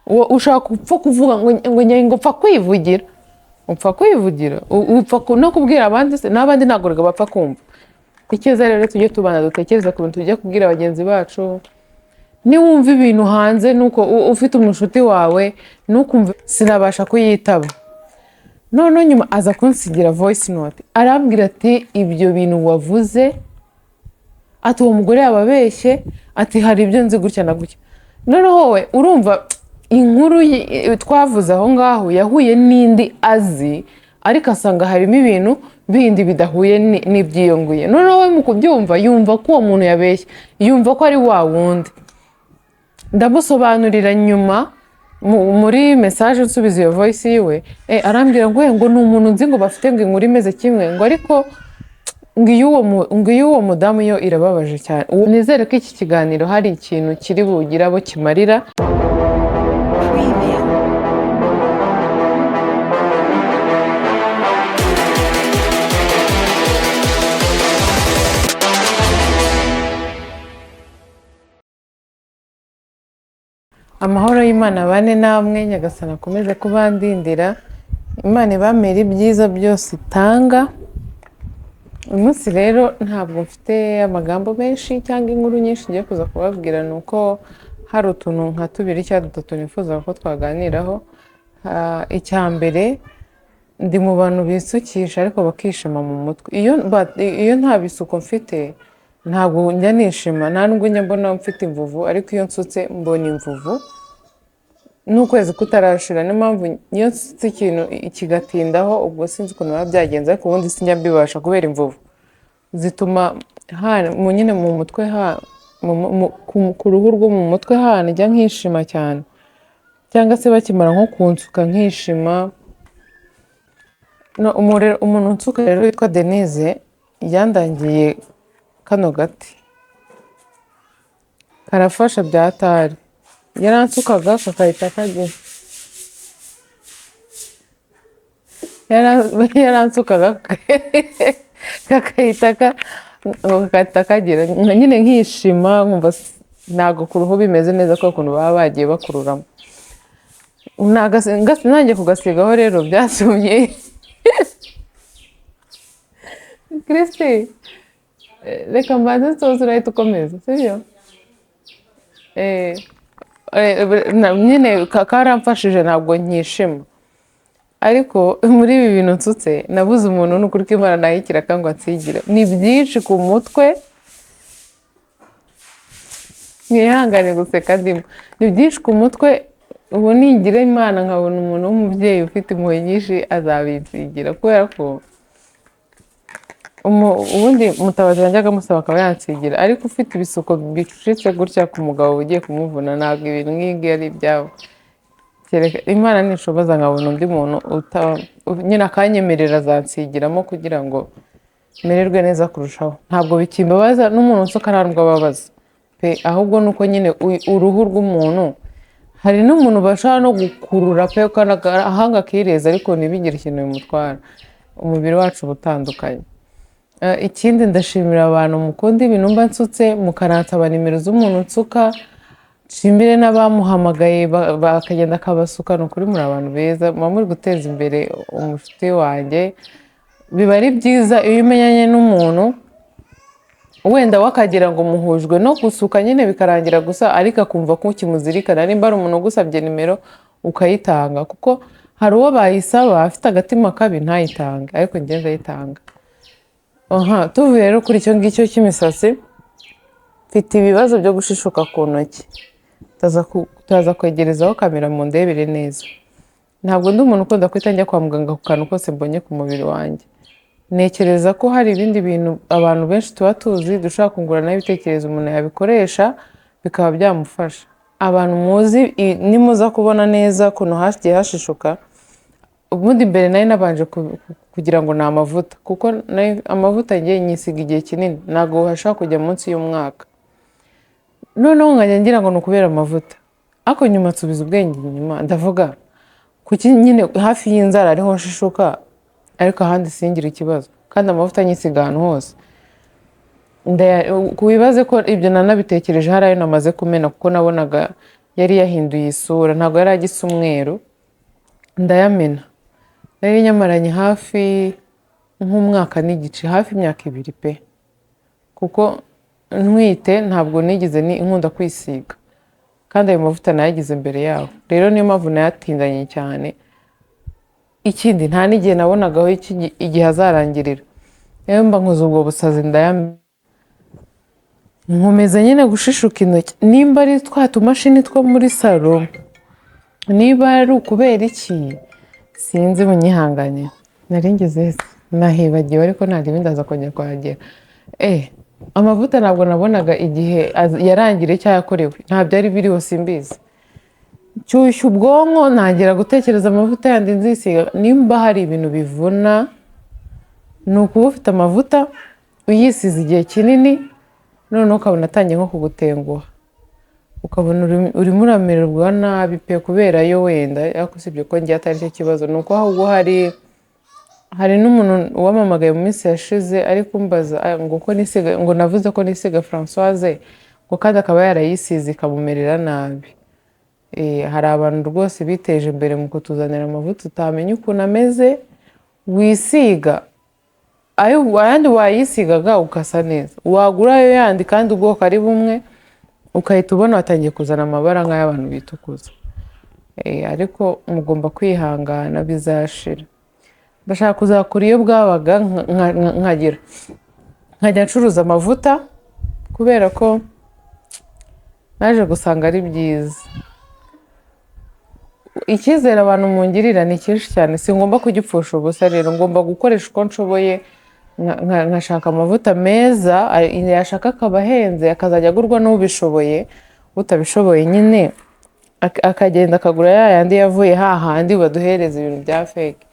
ushaka upfa kuvuga ngo upfa kwivugira, upfa kwivugira, upfa no kubwira abandi se, n'abandi ntabwo bapfa kumva. Icyiza rero tujye tubana dutekereza ku bintu tujya kubwira bagenzi bacu. Niwumva ibintu hanze nuko ufite umushuti wawe nukumva sinabasha kuyitaba, none nyuma aza kunsigira voice note arambwira ati ibyo bintu wavuze, ati uwo mugore yababeshye, ati hari ibyo nzi gutya na gutya. None wowe urumva inkuru twavuze aho ngaho yahuye n'indi azi, ariko asanga harimo ibintu bindi bidahuye n'ibyiyonguye. None wowe mu kubyumva yumva ko uwo muntu yabeshye, yumva ko ari wa wundi. Ndamusobanurira nyuma muri message nsubiza iyo voice yiwe, arambwira ngo ni umuntu nzi ngo bafite ngo inkuru imeze kimwe, ngo ariko ngo uwo mudamu yo irababaje cyane. Nizere ko iki kiganiro hari ikintu kiri bugira abo kimarira. Amahoro y'Imana bane namwe, Nyagasani akomeze kubandindira, Imana ibamere ibyiza byose itanga. Uyu munsi rero ntabwo mfite amagambo menshi cyangwa inkuru nyinshi ngiye kuza kubabwira, nuko hari utuntu nka tubiri cyangwa dutatu nifuza ko twaganiraho. Icya mbere, ndi mu bantu bisukisha ariko bakishima mu mutwe. Iyo nta bisuko mfite ntabwo njya nishima, nta nubwo njya mbona mfite imvuvu, ariko iyo nsutse mbona imvuvu n'ukwezi kutarashira. Niyo mpamvu iyo nsutse ikintu kigatindaho, ubwo sinzi ukuntu biba byagenze, ariko ubundi sinjya mbibasha kubera imvuvu zituma nyine mu mutwe ku ruhu rwo mu mutwe njya nkishima cyane, cyangwa se bakimara nko kunsuka nkishima. Umuntu unsuka rero witwa Denise yandangiye kano gati, karafasha byatari. Yaransukaga kakahita kagira, yaransukaga kakahita kagira nyine nkishima, nkumva ntabwo ku ruhu bimeze neza ko ukuntu baba bagiye bakururamo. Nanjye kugasigaho rero byasumye. Kristi, reka mbanze nsoze urahita ukomeza, sibyo? Nyine karamfashije, ntabwo nkishima, ariko muri ibi bintu nsutse nabuze umuntu n'ukuri ko Imana nayikira cyangwa nsigira. Ni byinshi ku mutwe, mwihangane guseka ndimo, ni byinshi ku mutwe. Ubu nigira Imana nkabona umuntu w'umubyeyi ufite impuhwe nyinshi azabinsigira, kubera ko ubundi Mutabazi yanjyaga amusaba akaba yansigira, ariko ufite ibisuko bicitse gutya ku mugabo ugiye kumuvuna, ntabwo ibintu nk'ibi ari ibyabo. Imana nishoboza nkabona undi muntu nyine akanyemerera azansigiramo kugira ngo mererwe neza kurushaho. Ntabwo bikimbabaza, n'umuntu unsuka nta nubwo ababaza pe, ahubwo nuko nyine uruhu rw'umuntu, hari n'umuntu bashobora no gukurura pe, ahanga akireza ariko ntibigire ikintu bimutwara. Umubiri wacu ubutandukanye. Ikindi, ndashimira abantu mukunda ibintu mba nsutse, mukanansaba nimero z'umuntu nsuka. Nshimire n'abamuhamagaye bakagenda akabasuka. Ni ukuri muri abantu beza, muba muri guteza imbere umushuti wanjye. Biba ari byiza iyo umenyanye n'umuntu wenda wakagira ngo muhujwe no gusuka nyine bikarangira gusa, ariko akumva ko ukimuzirikana. Nimba ari umuntu ugusabye nimero ukayitanga, kuko hari uwo bayisaba afite agatima kabi ntayitange, ariko njye ndayitanga. Tuvuye rero kuri icyo ngicyo cy'imisatsi, mfite ibibazo byo gushishuka ku ntoki. Turaza kwegerezaho kamera mu ndebere neza. Ntabwo ndi umuntu ukunda kwita njya kwa muganga ku kantu kose mbonye ku mubiri wanjye. Ntekereza ko hari ibindi bintu abantu benshi tuba tuzi, dushobora kungurana ibitekerezo umuntu yabikoresha bikaba byamufasha. Abantu muzi nimuza kubona neza ukuntu hagiye hashishuka, ubundi mbere nari nabanje kugira ngo ni amavuta, kuko amavuta ngiye nyisiga igihe kinini, ntabwo hashobora kujya munsi y'umwaka. Noneho nkajya ngira ngo ni ukubera amavuta, ariko nyuma nsubiza ubwenge inyuma, ndavuga kuki nyine hafi y'inzara ariho nshishuka, ariko ahandi singira ikibazo, kandi amavuta nyisiga ahantu hose. Kubibaze ko ibyo nanabitekereje hari ayo namaze kumena, kuko nabonaga yari yahinduye isura, ntabwo yari agisa umweru, ndayamena. Nari nyamaranye hafi nk'umwaka n'igice, hafi imyaka 2 pe, kuko ntwite ntabwo nigeze nkunda kwisiga, kandi ayo mavuta nayagize mbere yaho, rero niyo mpamvu nayatindanye cyane. Ikindi nta n'igihe nabonagaho igihe azarangirira, rero mba nkoze ubwo busazi ndayamena, nkomeza nyine gushishuka intoki. Nimba ari twa tumashini two muri salo, niba ari ukubera iki sinzi, munyihangane. Nari ngeze nahibagiwe, ariko ntabwo ndaza kongera kuhagera. Amavuta ntabwo nabonaga igihe yarangiriye cyangwa yakorewe, nta byari biriho, simbizi. Nshyushya ubwonko, ntangira gutekereza amavuta yandi nzisiga. Nimba hari ibintu bivuna, ni ukuba ufite amavuta uyisize igihe kinini, noneho ukabona atangiye nko kugutenguha, ukabona urimo uramererwa nabi pe, kubera yo wenda, ariko usibye ko ngiye atari cyo kibazo. Ni uko ahubwo hari n'umuntu wamamagaye mu minsi yashize ari kumbaza ngo navuze ko nisiga Françoise, ngo kandi akaba yarayisize ikamumerera nabi. Hari abantu rwose biteje imbere mu kutuzanira amavuta utamenya ukuntu ameze, wisiga ayandi wayisigaga ukasa neza, wagura ayo yandi kandi ubwoko ari bumwe, ukahita ubona watangiye kuzana amabara nk'ay'abantu bitukuza. Ariko mugomba kwihangana, bizashira. Ndashaka kuzakura iyo bwabaga nkajya ncuruza amavuta, kubera ko naje gusanga ari byiza. Icyizere abantu mungirira ni cyinshi cyane, singomba kugipfusha ubusa. Rero ngomba gukoresha uko nshoboye, nkashaka amavuta meza, yashaka akaba ahenze, akazajya agurwa n'ubishoboye. Utabishoboye nyine akagenda akagura yayandi yavuye hahandi baduhereza ibintu bya fake.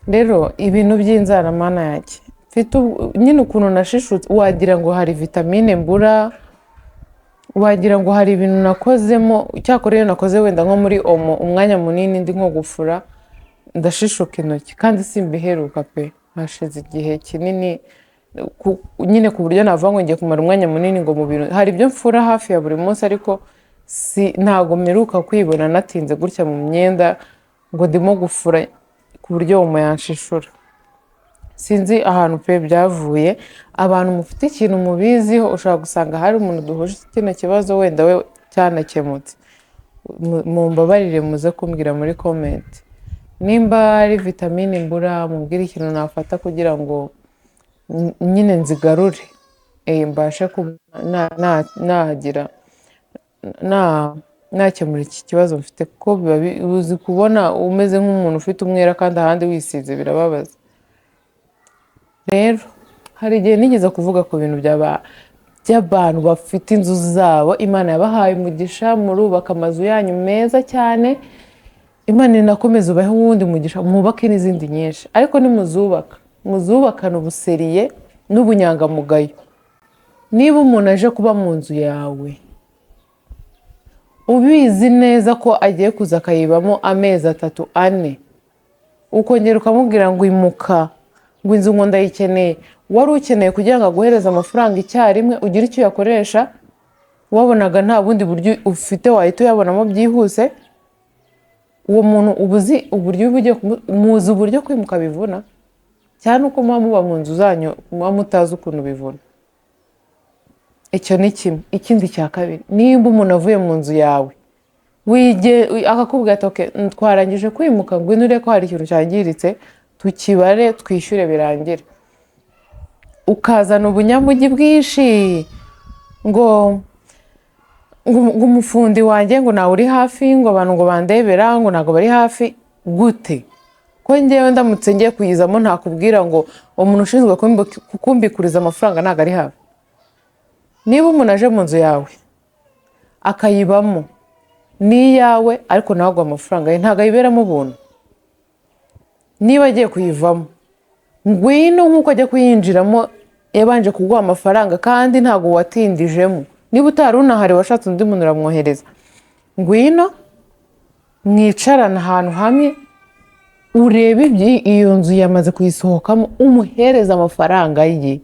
Rero ibintu by'inzara mana yake, mfite nyine ukuntu nashishutse, wagira ngo hari vitamine mbura, wagira ngo hari ibintu nakozemo. Cyakora iyo nakoze wenda nko muri omo umwanya munini ndi nko gufura, ndashishuka intoki, kandi simbiheruka pe, hashize igihe kinini nyine, ku buryo navuga ngo ngiye kumara umwanya munini ngo mu bintu. Hari ibyo mfura hafi ya buri munsi, ariko ntago mperuka kwibona natinze gutya mu myenda ngo ndimo gufura ku buryo omo yanshishura. Sinzi ahantu pe byavuye. Abantu mufite ikintu mubiziho, ushobora gusanga hari umuntu duhuje kino kibazo, wenda we cyanakemutse, mumbabarire muze kumbwira muri comment. Nimba ari vitamine mbura, mumbwire ikintu nafata kugira ngo nyine nzigarure, mbashe nakemura iki kibazo mfite, kuko uzi kubona umeze nk'umuntu ufite umwera kandi ahandi wisize birababaza. Rero hari igihe nigeze kuvuga ku bintu by'abantu bafite inzu zabo, Imana yabahaye umugisha, murubaka amazu yanyu meza cyane, Imana inakomeza ubahe uwundi mugisha, mwubake n'izindi nyinshi. Ariko muzubakane ubuseriye n'ubunyangamugayo. Niba umuntu aje kuba mu nzu yawe, ubizi neza ko agiye kuza akayibamo amezi 3 4, ukongera ukamubwira ngo imuka, ngo inzu ngo ndayikeneye, wari ukeneye kugira ngo aguhereze amafaranga icyarimwe ugire icyo yakoresha, wabonaga nta bundi buryo ufite wahita uyabonamo byihuse, uwo muntu ubuzi muzi uburyo kwimuka bivuna, cyane uko muba mu nzu zanyu muba mutazi ukuntu bivuna. Icyo ni kimwe. Ikindi cya kabiri, nimba umuntu avuye mu nzu yawe akakubwira ati okay, twarangije kwimuka, ngwino urebe ko hari ikintu cyangiritse, tukibare twishyure birangire, ukazana ubunyamugi bwinshi ngo umufundi wanjye ngo nawe uri hafi, ngo abantu ngo bandebera ngo ntago bari hafi. Gute ko ngewe ndamutse ngiye kuyizamo ntakubwira ngo umuntu ushinzwe kukumbikuriza amafaranga ntago ari hafi? Niba umuntu aje mu nzu yawe akayibamo, ni yawe, ariko nawe amafaranga ye ntago ayiberamo ubuntu. Niba agiye kuyivamo, ngwino nk'uko ajya kuyinjiramo yabanje kuguha amafaranga kandi ntago watindijemo. Niba utari unahari washatse undi muntu uramwohereza, ngwino mwicarana ahantu hamwe, urebe iyo nzu yamaze kuyisohokamo, umuhereza amafaranga ye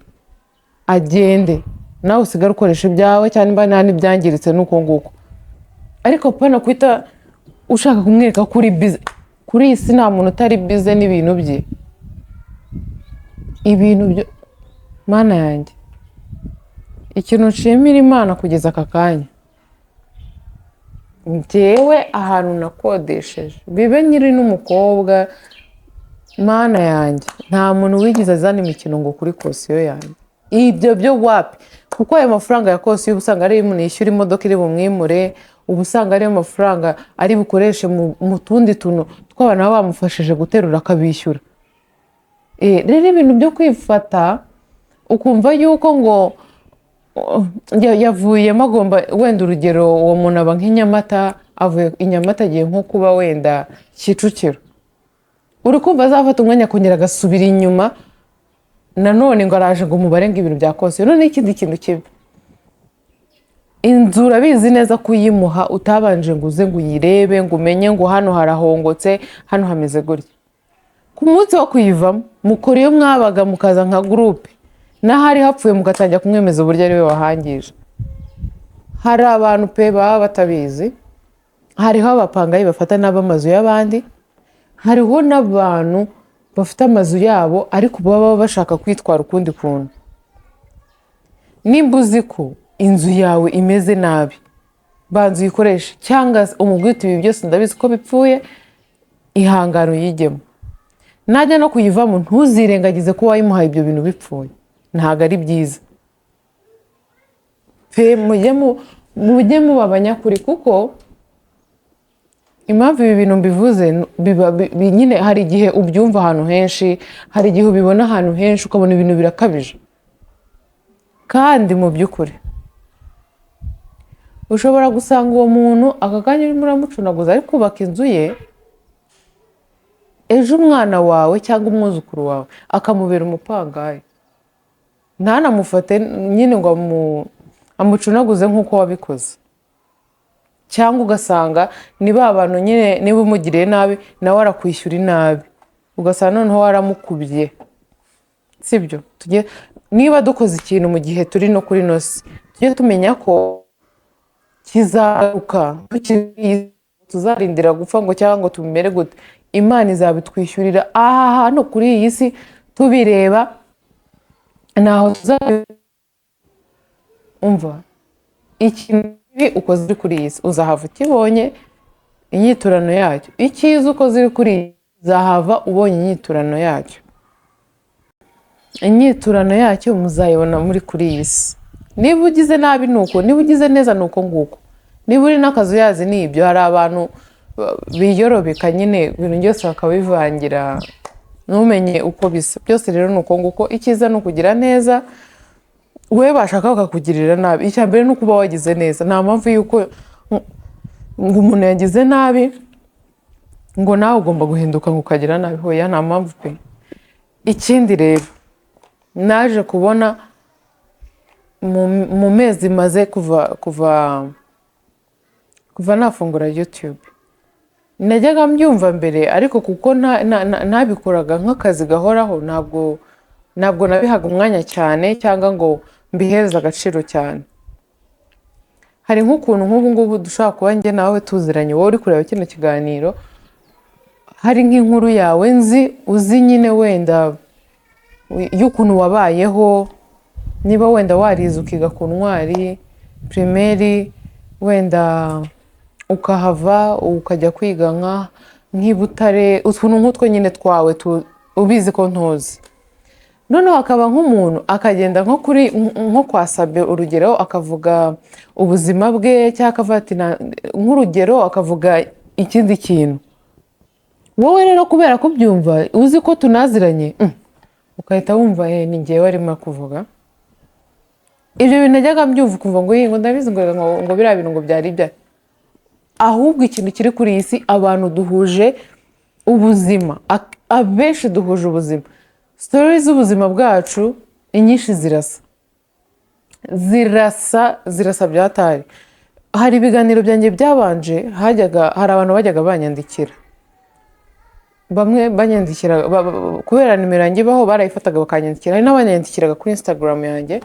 agende, nawe usigara ukoresha ibyawe, cyane mba nta n'ibyangiritse nuko nguko. ariko pana kwita ushaka kumwereka kuri bize. Kuri iyi si nta muntu utari bize n'ibintu bye, ibintu byo mana yanjye. Ikintu nshimira Imana kugeza aka kanya, njyewe ahantu nakodesheje bibe nyiri n'umukobwa, mana yanjye nta muntu wigize azana imikino ngo kuri kosiyo yanjye. Ibyo byo wapi, kuko ayo mafaranga ya kosiyo usanga ari umuntu yishyura imodoka iri bumwimure, ubu usanga ariyo mafaranga ari bukoreshe mu tundi tuntu tw'abantu baba bamufashije guterura akabishyura. Rero ibintu byo kwifata ukumva yuko ngo yavuyemo agomba wenda urugero uwo muntu aba nk'inyamata, avuye inyamata agiye nko kuba wenda Kicukiro, uri kumva azafata umwanya akongera agasubira inyuma nanone ngo araje ngo umubare ngo ibintu bya kosiyo. None ikindi kintu kibi, inzu urabizi neza kuyimuha utabanje ngo uze ngo uyirebe ngo umenye ngo hano harahongotse, hano hameze gutya. Ku munsi wo kuyivamo mukora iyo mwabaga mukaza nka gurupe, n'ahari hapfuye mugatangira kumwemeza uburyo ari we wahangije. Hari abantu pe baba batabizi, hariho abapangayi bafata n'abamazu y'abandi, hariho n'abantu bafite amazu yabo ariko baba bashaka kwitwara ukundi kuntu. Nimba uzi ko inzu yawe imeze nabi, banza uyikoreshe, cyangwa umubwite ibi byose ndabizi ko bipfuye, ihangane uyijyemo. Najya no kuyivamo ntuzirengagize ko wayimuhaye ibyo bintu bipfuye, ntabwo ari byiza pe. mujye muba abanyakuri, kuko impamvu ibi bintu mbivuze nyine hari igihe ubyumva ahantu henshi, hari igihe ubibona ahantu henshi ukabona ibintu birakabije. Kandi mu by'ukuri ushobora gusanga uwo muntu aka kanya urimo uramucunaguza ari kubaka inzu ye, ejo umwana wawe cyangwa umwuzukuru wawe akamubera umupangayi, ntanamufate nyine ngo amucunaguze nk'uko wabikoze. Cyangwa ugasanga ni ba bantu nyine niba umugiriye nabi nawe arakwishyura inabi, ugasanga noneho waramukubye. Sibyo? Niba dukoze ikintu mu gihe turi no kuri nosi, tujye tumenya ko kizaruka, tuzarindira gupfa ngo cyangwa ngo tumere gute. Imana izabitwishyurira aha hano kuri iyi si tubireba, naho umva ikintu uko ziri kuri iyi si uzahava ukibonye inyiturano yacyo. Icyiza uko ziri kuri iyi uzahava ubonye inyiturano yacyo. Inyiturano yacyo muzayibona muri kuri iyi si. Niba ugize nabi nuko, niba ugize neza nuko nguko, niba uri n'akazu yazi n'ibyo. Hari abantu biyorobeka nyine ibintu byose bakabivangira ntumenye uko bisa. Byose rero nuko nguko. Icyiza ni ukugira neza, we bashaka bakakugirira nabi. Icya mbere ni ukuba wagize neza. Nta mpamvu yuko ngo umuntu yagize nabi ngo nawe ugomba guhinduka ngo ukagira nabi. Hoya, nta mpamvu pe. Ikindi rero naje kubona mu mezi maze kuva nafungura YouTube, najyaga mbyumva mbere ariko kuko ntabikoraga nk'akazi gahoraho, ntabwo nabihaga umwanya cyane cyangwa ngo mbiheze agaciro cyane. Hari nk'ukuntu nk'ubu ngubu dushobora kuba njye nawe tuziranye, wowe uri kureba kino kiganiro, hari nk'inkuru yawe uzi nyine wenda y'ukuntu wabayeho, niba wenda warize ukiga ku Ntwari primaire, wenda ukahava ukajya kwiga nk'i Butare, utuntu nk'utwo nyine twawe ubizi ko ntuzi. Noneho hakaba nk'umuntu akagenda nko kwa Sabe urugero, akavuga ubuzima bwe, cyangwa akavuga ati nk'urugero akavuga ikindi kintu. Wowe rero kubera ko byumva uzi ko tunaziranye, ukahita wumva ni njyewe arimo kuvuga. Ibyo bintu najyaga mbyumva ukumva ngo ndabizi ngo biriya bintu ngo byari ibya. Ahubwo ikintu kiri kuri iyi si, abantu duhuje ubuzima, abenshi duhuje ubuzima. Stories z'ubuzima bwacu inyinshi zirasa byatari. Hari ibiganiro byanjye byabanje, hari abantu bajyaga banyandikira, bamwe banyandikira kubera nimero yanjye baho barayifataga bakanyandikira. Hari n'abanyandikiraga kuri Instagram yanjye,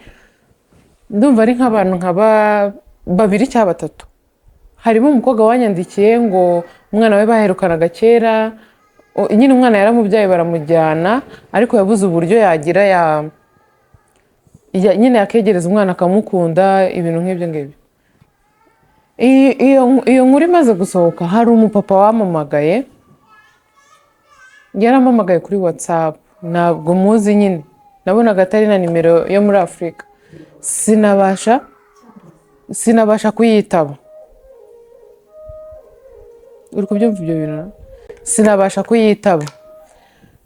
ndumva ari nk'abantu babiri cyangwa batatu. harimo umukobwa wanyandikiye ngo umwana we baherukanaga kera, nyine umwana yaramubyaye baramujyana ariko yabuze uburyo yagira nyine yakegereza umwana akamukunda, ibintu nk'ibyo ngibyo. Iyo nkuru imaze gusohoka, hari umupapa wamamagaye, yaramamagaye kuri WhatsApp, ntabwo muzi nyine, nabonaga atari na nimero yo muri Afurika, sinabasha kuyitaba. Uri kubyumva ibyo bintu? Sinabasha kuyitaba.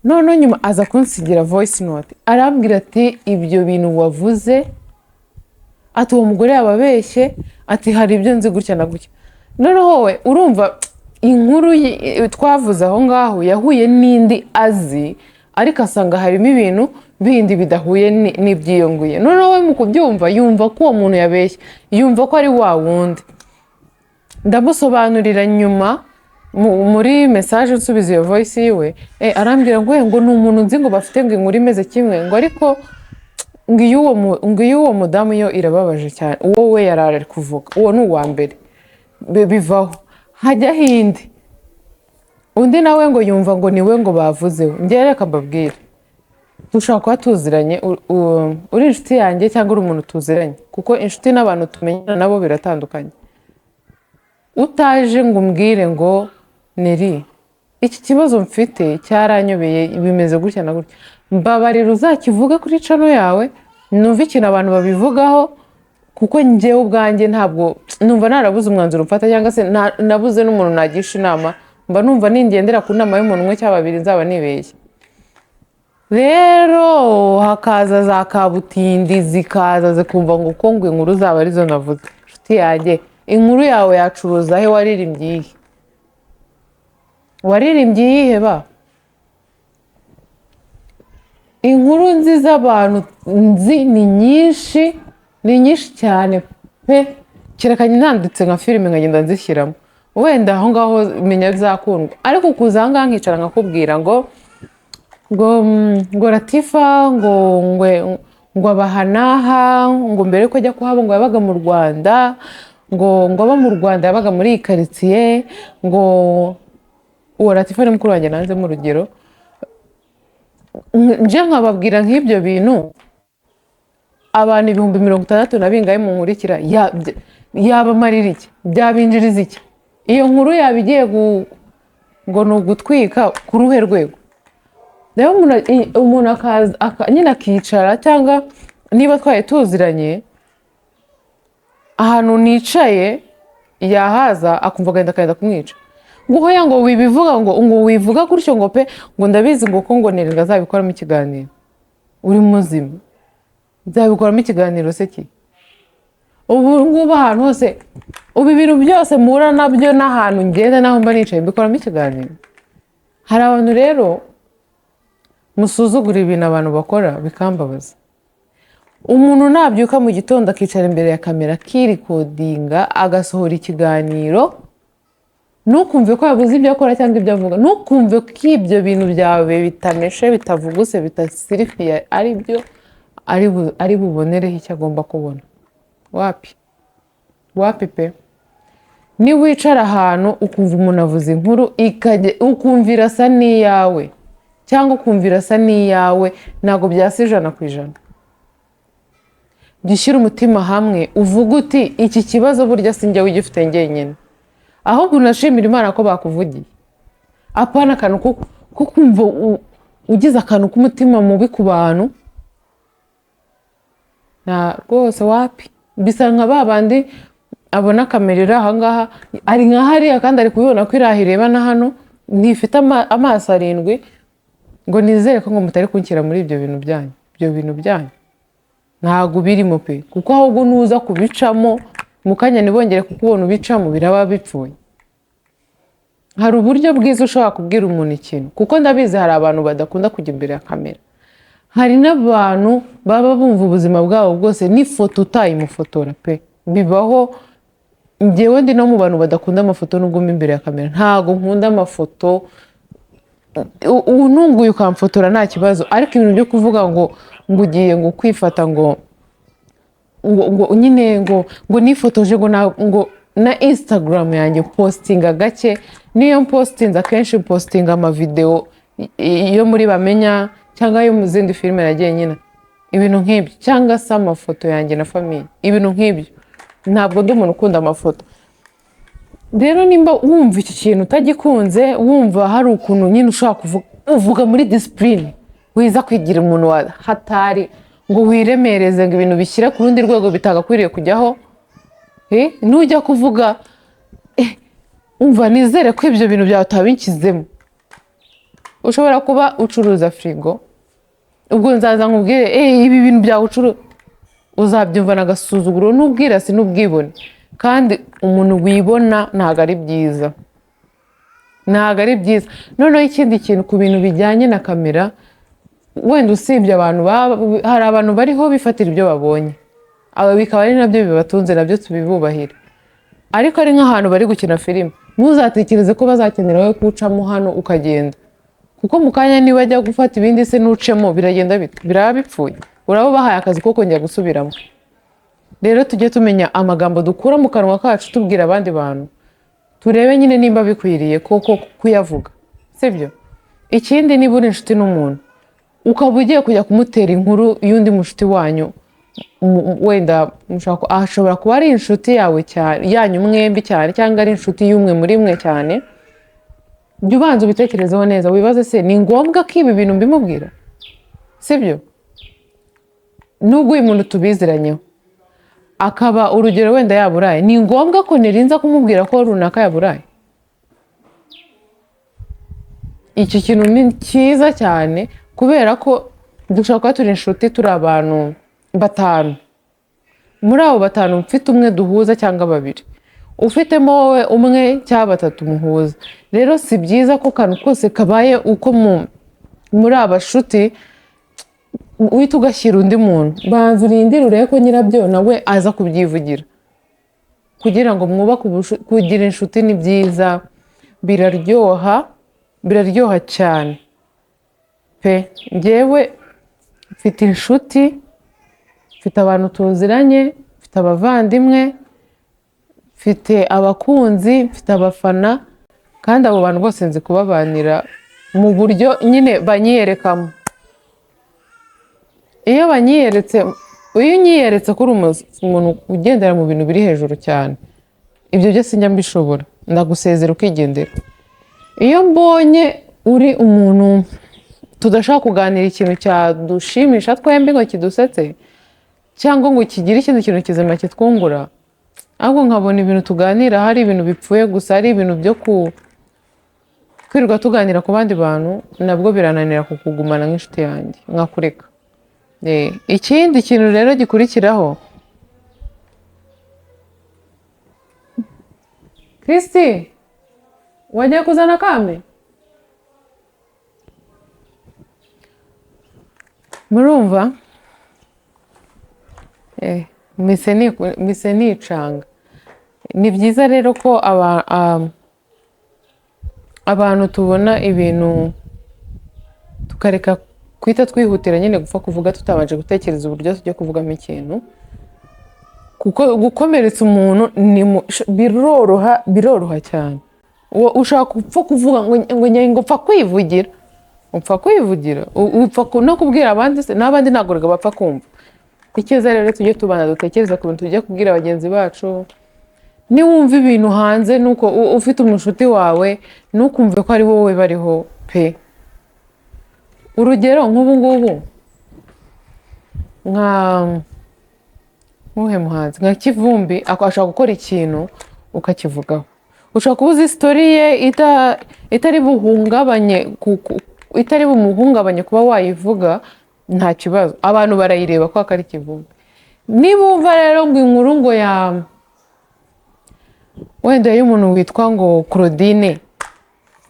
None nyuma aza kunsigira voice note, arambwira ati ibyo bintu wavuze, ati uwo mugore yababeshye, ati hari ibyo nzi gutya na gutya. None wowe urumva inkuru twavuze aho ngaho yahuye n'indi azi, ariko asanga harimo ibintu bindi bidahuye n'ibyiyonguye. None wowe mu kubyumva yumva ko uwo muntu yabeshye, yumva ko ari wa wundi. Ndamusobanurira nyuma muri message nsubiza iyo voice yiwe, arambwira ngo ni umuntu nzi ngo bafite ngo inkuru imeze kimwe, ngo ariko ngo uwo mudamu yo irababaje cyane, uwo we yarari kuvuga, uwo ni uwa mbere, bivaho hajya hindi. Undi nawe ngo yumva ngo niwe ngo bavuzeho. Njye reka mbabwire, dushobora kuba tuziranye, uri inshuti yanjye cyangwa uri umuntu tuziranye, kuko inshuti n'abantu tumenyana nabo biratandukanye. Utaje ngo umbwire ngo Neri, iki kibazo mfite cyaranyobeye, bimeze gutya na gutya, mbabarira uzakivuge kuri channel yawe, numva ikintu abantu babivugaho, kuko njyewe ubwanjye ntabwo numva narabuze umwanzuro mfata, cyangwa se nabuze n'umuntu nagisha inama, mba numva ningendera ku nama y'umuntu umwe cyangwa babiri nzaba nibeshye. Rero hakaza za kabutindi zikaza zikumva ngo uko ngo inkuru zaba arizo navuze. Inshuti yanjye, inkuru yawe yacuruza he? waririmbye iyihe ba? Inkuru nziza abantu nzi ni nyinshi cyane pe, kerekanye nanditse nka filime nkagenda nzishyiramo, wenda aho ngaho menya bizakundwa. Ariko kuza aha ngaha nkicara nkakubwira ngo Latifa ngo abahanaha, ngo mbere ko ajya kuhaba ngo yabaga mu Rwanda, ngo aba mu Rwanda yabaga muri iyi karitsiye, ngo uwo Latifa ni mukuru wanjye nanze mu rugero, nje nkababwira nk'ibyo bintu, abantu 60,000 nabingaye mu nkurikira, yabamarira iki? Byabinjiriza iki? Iyo nkuru yabigiye ngo ni ugutwika ku ruhe rwego? Rero umuntu nyine akicara, cyangwa niba twaye tuziranye ahantu nicaye yahaza akumva agenda kumwica, ngo hoya ngo wibivuga ngo wivuga gutyo ngo pe, ngo ndabizi ngo ko ngo Neri azabikoramo ikiganiro. Uri muzima? Nzabikoramo ikiganiro se ki? Ubu ngubu ahantu hose, ubu ibintu byose mpura nabyo n'ahantu ngenda naho mba nicaye mbikoramo ikiganiro. Hari abantu rero musuzugura ibintu abantu bakora bikambabaza. Umuntu nabyuka mu gitondo akicara imbere ya kamera akirikodinga agasohora ikiganiro, ntukumve ko yabuze ibyo akora cyangwa ibyo avuga, ntukumve ko ibyo bintu byawe bitameshe, bitavuguse, bitasirifiye ari byo ari bubonereho icyo agomba kubona. Wapi pe. Ni wicara ahantu ukumva umuntu avuze inkuru ukumva irasa n'iyawe, cyangwa ukumva irasa n'iyawe, ntabwo byasa 100%. Gishyira umutima hamwe, uvuga uti iki kibazo burya sinjye wigifite njyenyine, ahubwo unashimira Imana ko bakuvugiye. Apana akantu ko kumva ugize akantu k'umutima mubi ku bantu, rwose wapi. Bisa nka babandi abona kamera iri aha ngaha, ari nka hariya kandi ari kubibona ko irahireba na hano, ntifite amaso 7, ngo nizere ko ngo mutari kunshyira muri ibyo bintu byanyu. Ntabwo birimo pe, kuko ahubwo nuza kubicamo mukanya nibongere kukubona ubicamo biraba bipfuye. Hari uburyo bwiza ushobora kubwira umuntu ikintu, kuko ndabizi hari abantu badakunda kujya imbere ya kamera. Hari n'abantu baba bumva ubuzima bwabo bwose n'ifoto utayimufotora pe, bibaho. Njyewe ndi no mu bantu badakunda amafoto nubwo imbere ya kamera, ntago nkunda amafoto. Ununguye ukamfotora nta kibazo, ariko ibintu byo kuvuga ngo ugiye kwifata ngo nyine ngo nifotoje ngo na Instagram yanjye postinga gake, niyo postinze akenshi postinga amavideo yo muri Bamenya cyangwa yo mu zindi filime nagiye nyina, ibintu nk'ibyo, cyangwa se amafoto yanjye na famille, ibintu nk'ibyo. Ntabwo ndi umuntu ukunda amafoto. Rero nimba wumva iki kintu utagikunze, wumva hari ukuntu nyine ushaka uvuga muri discipline, wiza kwigira umuntu wa hatari ngo wiremereze ngo ibintu bishyira ku rundi rwego bitagakwiriye kujyaho, nujya kuvuga umva nizere ko ibyo bintu byawe utabinkizemo. Ushobora kuba ucuruza frigo, ubwo nzaza nkubwire ibi bintu byawe ucuruza, uzabyumva n'agasuzuguro n'ubwirasi n'ubwibone, kandi umuntu wibona ntago ari byiza, ntago ari byiza. Noneho ikindi kintu ku bintu bijyanye na kamera, wenda usibye abantu hari abantu bariho bifatira ibyo babonye, aba bikaba ari nabyo bibatunze, nabyo tubibubahira. Ariko ari nk'ahantu bari gukina filime, ntuzatekereze ko bazakenera wowe kucamo hano ukagenda, kuko mu kanya niba ajya gufata ibindi se nucemo biragenda biraba bipfuye, urabo bahaye akazi ko kongera gusubiramo. Rero tujye tumenya amagambo dukura mu kanwa kacu tubwira abandi bantu, turebe nyine nimba bikwiriye koko kuyavuga, sibyo? Ikindi, niba uri inshuti n'umuntu ukaba ugiye kujya kumutera inkuru y'undi mushuti wanyu, wenda ashobora kuba ari inshuti yawe cyane, yanyu mwembi cyane, cyangwa ari inshuti y'umwe muri mwe cyane, jya ubanza ubitekerezeho neza, wibaze se ni ngombwa ko ibi bintu mbimubwira, sibyo? Nubwo uyu muntu tubiziranyeho akaba urugero wenda yaburaye, ni ngombwa ko nirinza kumubwira ko runaka yaburaye? Iki kintu ni cyiza cyane, kubera ko dushobora kuba turi inshuti, turi abantu 5, muri abo 5 mfite umwe duhuza cyangwa 2, ufitemo wowe umwe cyangwa 3 muhuza. Rero si byiza ko kantu kose kabaye uko muri abashuti uhita ugashyira undi muntu. Banza urindire urebe ko nyirabyo nawe aza kubyivugira, kugira ngo mwubake kugira inshuti ni byiza, biraryoha cyane pe. Njyewe mfite inshuti, mfite abantu tuziranye, mfite abavandimwe, mfite abakunzi, mfite abafana, kandi abo bantu bose nzi kubabanira mu buryo nyine banyiyerekamo. Iyo unyiyeretse ko uri umuntu ugendera mu bintu biri hejuru cyane, ibyo byose njya mbishobora, ndagusezera ukigendera. Iyo mbonye uri umuntu tudashaka kuganira ikintu cyadushimisha twembi ngo kidusetse, cyangwa ngo kigire ikindi kintu kizima kitwungura, ahubwo nkabona ibintu tuganira hari ibintu bipfuye gusa, ari ibintu byo kwirirwa tuganira ku bandi bantu, nabwo birananira kukugumana nk'inshuti yanjye, nkakureka. Ikindi kintu rero gikurikiraho, Kristi wagiye kuzana kame? Murumva? Mise nicanga. Ni byiza rero ko abantu tubona ibintu tukareka kwita twihutira nyine gupfa kuvuga tutabanje gutekereza uburyo tujya kuvugamo ikintu, kuko gukomeretsa umuntu biroroha cyane. Ushaka gupfa kuvuga ngo upfa kwivugira, upfa no kubwira abandi se, n'abandi ntabwo bapfa kumva. Icyiza rero tujye tubana dutekereza ku bintu tujya kubwira bagenzi bacu. Niwumva ibintu hanze nuko ufite umushuti wawe, nukumve ko ari wowe bariho pe. Urugero nk'ubu ngubu nk'uhe muhanzi nka Kivumbi ashaka gukora ikintu ukakivugaho, ushaka kubuza story ye itari bumuhungabanye kuba wayivuga, nta kibazo, abantu barayireba ko ari Kivumbi. Niba wumva rero ngo inkuru ngo wenda y'umuntu witwa ngo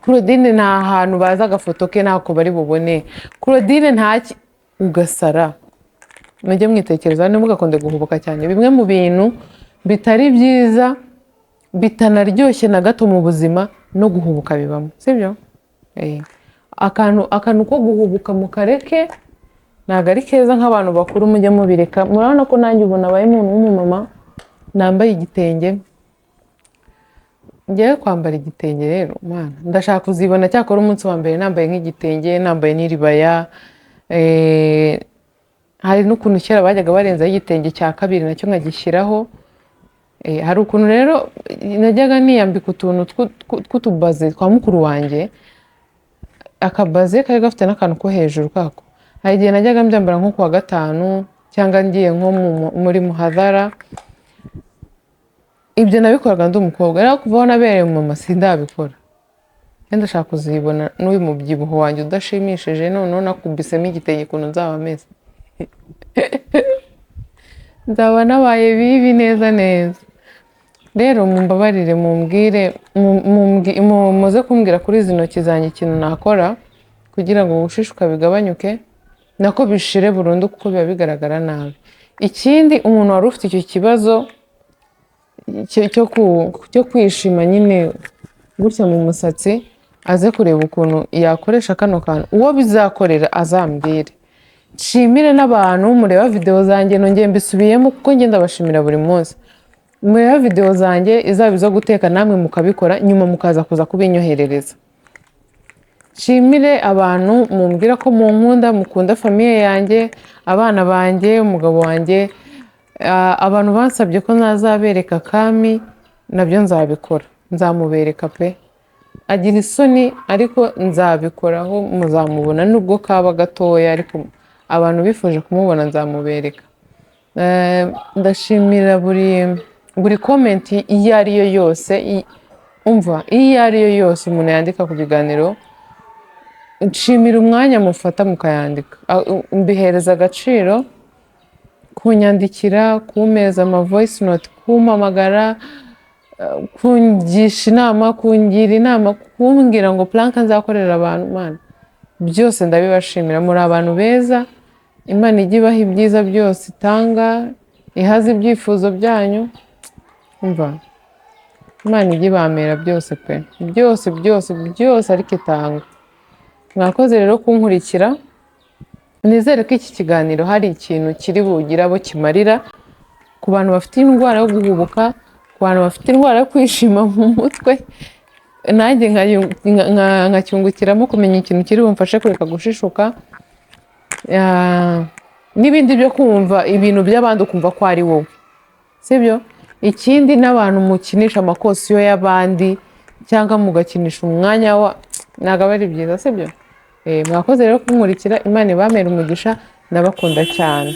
Claudine nta hantu baza agafoto ke ntako bari bubone, Claudine ntaki, ugasara. Mujye mwitekereza, ntimugakunde guhubuka cyane. Bimwe mu bintu bitari byiza, bitanaryoshye na gato mu buzima, no guhubuka bibamo, sibyo? Akantu ko guhubuka mukareke, ntabwo ari keza. Nk'abantu bakuru mujye mubireka. Murabona ko nanjye ubu nabaye umuntu w'umumama nambaye igitenge, ngiye kwambara igitenge rero mana ndashaka kuzibona cyakora umunsi wa mbere nambaye nk'igitenge nambaye n'iribaya hari n'ukuntu kera bajyaga barenzaho igitenge cya kabiri nacyo nkagishyiraho hari ukuntu rero najyaga niyambika utuntu tw'utubaze twa mukuru wanjye akabaze kari gafite n'akantu ko hejuru kako hari igihe najyaga mbyambara nko kuwa gatanu cyangwa ngiye nko muri muhadhara ibyo nabikoraga ndi umukobwa rero kuvaho nabereye mu mama sindabikora ndashaka kuzibona n'uyu mubyibuho wanjye udashimishije noneho nakubisemo igitenge ukuntu nzaba meze nzaba nabaye bibi neza neza rero mumbabarire mumbwire muze kumbwira kuri izi ntoki zanjye ikintu nakora kugira ngo ubushishuka bigabanyuke nako bishire burundu kuko biba bigaragara nabi ikindi umuntu wari ufite icyo kibazo cyo kwishima nyine gutya mu musatsi aze kureba ukuntu yakoresha kano kantu uwo bizakorera azambwire nshimire n'abantu mureba video zanjye nongeye mbisubiyemo kuko ngenda ndabashimira buri munsi mureba video zanjye izaba izo guteka namwe mukabikora nyuma mukaza kuza kubinyoherereza nshimire abantu mumbwira ko munkunda mukunda famiye yanjye abana banjye umugabo wanjye abantu bansabye ko nazabereka Kami nabyo nzabikora nzamubereka pe agira isoni ariko nzabikoraho muzamubona nubwo kaba gatoya ariko abantu bifuje kumubona nzamubereka ndashimira buri comment iyo ari yo yose umva iyo ari yo yose umuntu yandika ku biganiro nshimira umwanya mufata mukayandika mbihereza agaciro kunyandikira kumeza ama voice note kumpamagara kungisha inama kungira inama kumbwira ngo planka nzakorera abantu mana byose ndabibashimira muri abantu beza Imana ijye ibaha ibyiza byose itanga ihaze ibyifuzo byanyu umva Imana ijye ibamera byose pe byose ariko itanga mwakoze rero kunkurikira nizere ko iki kiganiro hari ikintu kiri bugira abo kimarira ku bantu bafite indwara yo guhubuka ku bantu bafite indwara yo kwishima mu mutwe nanjye nkacyungukiramo kumenya ikintu kiri bumfashe kureka gushishuka n'ibindi byo kumva ibintu by'abandi ukumva ko ari wowe sibyo ikindi n'abantu mukinisha amakosiyo y'abandi cyangwa mugakinisha umwanya wa ntabwo aba ari byiza sibyo mwakoze rero kunkurikira Imana ibamere umugisha ndabakunda cyane